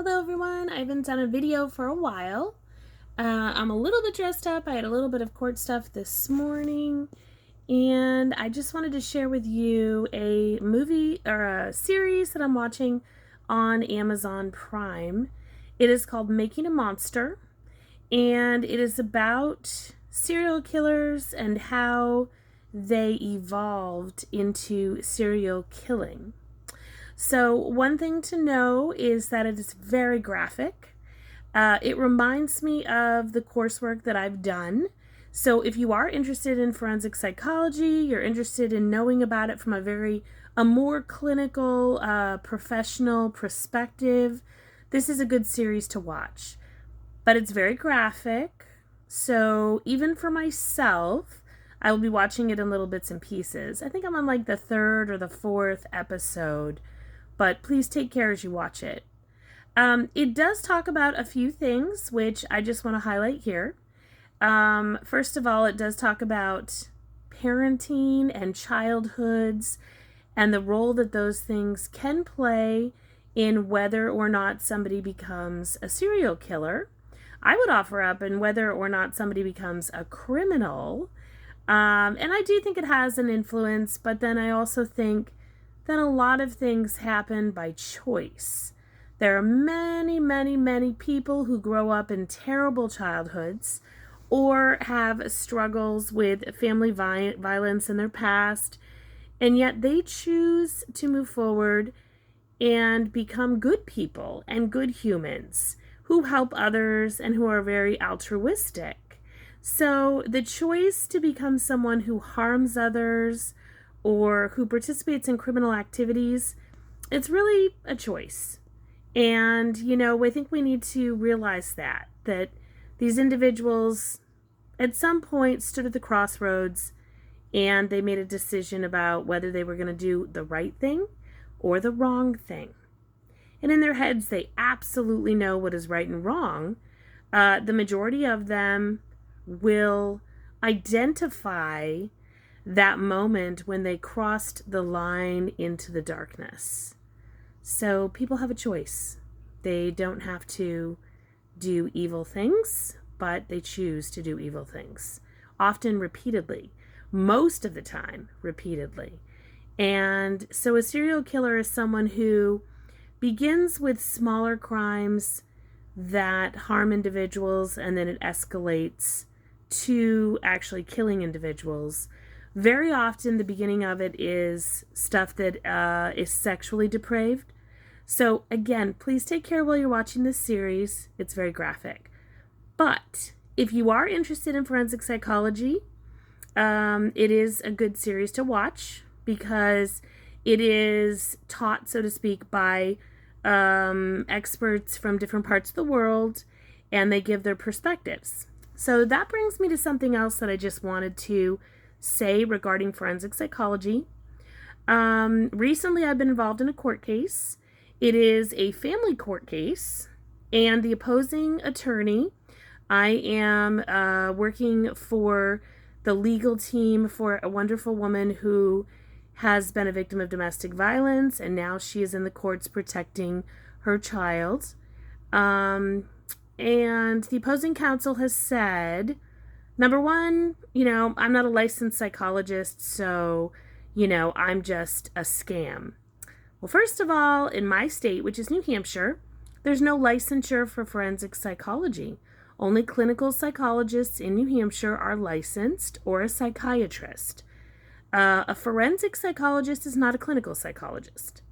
Hello everyone, I haven't done a video for a while. I'm a little bit dressed up. I had a little bit of court stuff this morning, and I just wanted to share with you a movie or a series that I'm watching on Amazon Prime. It is called Making a Monster, and it is about serial killers and how they evolved into serial killing. So one thing to know is that it is very graphic. It reminds me of the coursework that I've done. So if you are interested in forensic psychology, you're interested in knowing about it from a more clinical, professional perspective, this is a good series to watch. But it's very graphic. So even for myself, I will be watching it in little bits and pieces. I think I'm on like the third or the fourth episode, but please take care as you watch it. It does talk about a few things, which I just want to highlight here. First of all, it does talk about parenting and childhoods and the role that those things can play in whether or not somebody becomes a serial killer. I would offer up in whether or not somebody becomes a criminal. And I do think it has an influence, but then I also think that a lot of things happen by choice. There are many, many, many people who grow up in terrible childhoods or have struggles with family violence in their past, and yet they choose to move forward and become good people and good humans who help others and who are very altruistic. So the choice to become someone who harms others or who participates in criminal activities, it's really a choice. And, I think we need to realize that these individuals at some point stood at the crossroads and they made a decision about whether they were going to do the right thing or the wrong thing. And in their heads, they absolutely know what is right and wrong. The majority of them will identify that moment when they crossed the line into the darkness. So people have a choice. They don't have to do evil things, but they choose to do evil things. Often repeatedly. Most of the time, repeatedly. And so a serial killer is someone who begins with smaller crimes that harm individuals, and then it escalates to actually killing individuals. Very often, the beginning of it is stuff that is sexually depraved. So again, please take care while you're watching this series. It's very graphic. But if you are interested in forensic psychology, it is a good series to watch because it is taught, so to speak, by experts from different parts of the world, and they give their perspectives. So that brings me to something else that I just wanted to say regarding forensic psychology. Recently, I've been involved in a court case. It is a family court case, and the opposing attorney, I am working for the legal team for a wonderful woman who has been a victim of domestic violence, and now she is in the courts protecting her child. And the opposing counsel has said, number one, I'm not a licensed psychologist, so, I'm just a scam. Well, first of all, in my state, which is New Hampshire, there's no licensure for forensic psychology. Only clinical psychologists in New Hampshire are licensed, or a psychiatrist. A forensic psychologist is not a clinical psychologist.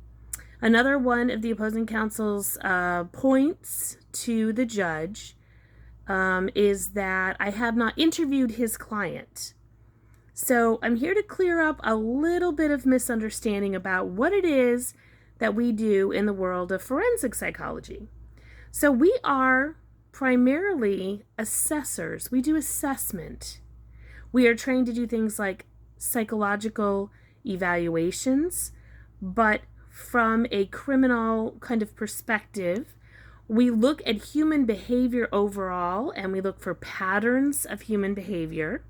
Another one of the opposing counsel's points to the judge is that I have not interviewed his client. So I'm here to clear up a little bit of misunderstanding about what it is that we do in the world of forensic psychology. So we are primarily assessors. We do assessment. We are trained to do things like psychological evaluations, but from a criminal kind of perspective, we look at human behavior overall, and we look for patterns of human behavior,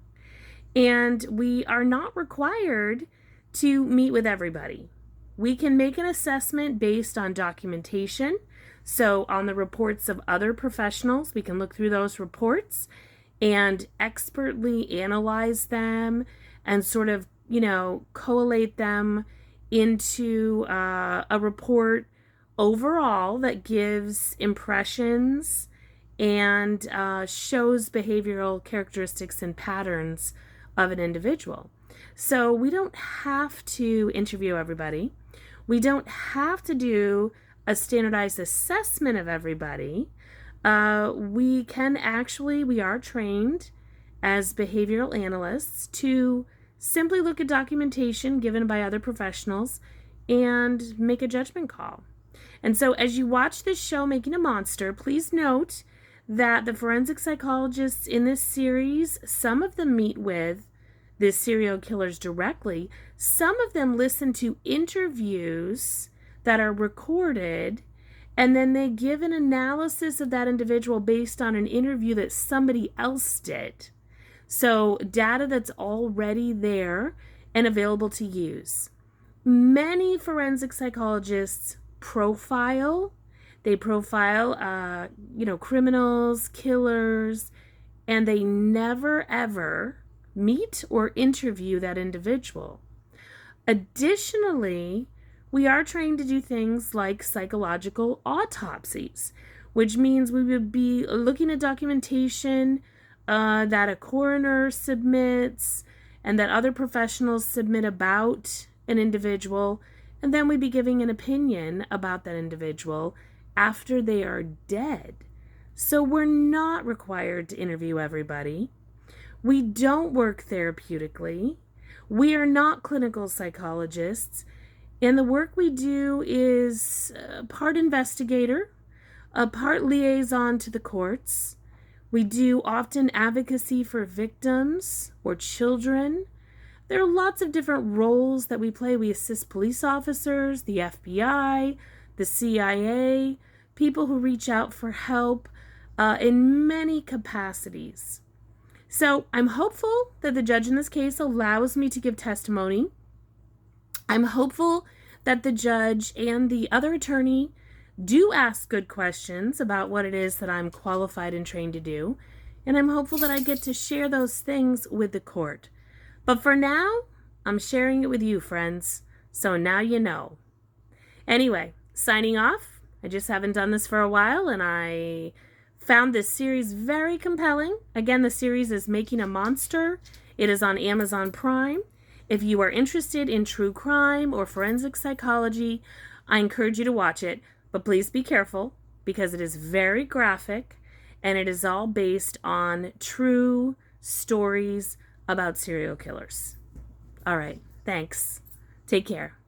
and we are not required to meet with everybody. We can make an assessment based on documentation. So on the reports of other professionals, we can look through those reports and expertly analyze them and sort of, collate them into a report overall that gives impressions and shows behavioral characteristics and patterns of an individual. So we don't have to interview everybody. We don't have to do a standardized assessment of everybody. We are trained as behavioral analysts to simply look at documentation given by other professionals and make a judgment call. And so as you watch this show, Making a Monster, please note that the forensic psychologists in this series, some of them meet with the serial killers directly. Some of them listen to interviews that are recorded, and then they give an analysis of that individual based on an interview that somebody else did. So data that's already there and available to use. Many forensic psychologists profile. They profile, criminals, killers, and they never ever meet or interview that individual. Additionally, we are trained to do things like psychological autopsies, which means we would be looking at documentation that a coroner submits and that other professionals submit about an individual, and then we'd be giving an opinion about that individual after they are dead. So we're not required to interview everybody. We don't work therapeutically. We are not clinical psychologists. And the work we do is part investigator, a part liaison to the courts. We do often advocacy for victims or children. There are lots of different roles that we play. We assist police officers, the FBI, the CIA, people who reach out for help in many capacities. So I'm hopeful that the judge in this case allows me to give testimony. I'm hopeful that the judge and the other attorney do ask good questions about what it is that I'm qualified and trained to do. And I'm hopeful that I get to share those things with the court. But for now, I'm sharing it with you, friends. So now you know. Anyway, signing off. I just haven't done this for a while, and I found this series very compelling. Again, the series is Making a Monster. It is on Amazon Prime. If you are interested in true crime or forensic psychology, I encourage you to watch it. But please be careful, because it is very graphic, and it is all based on true stories about serial killers. All right, thanks. Take care.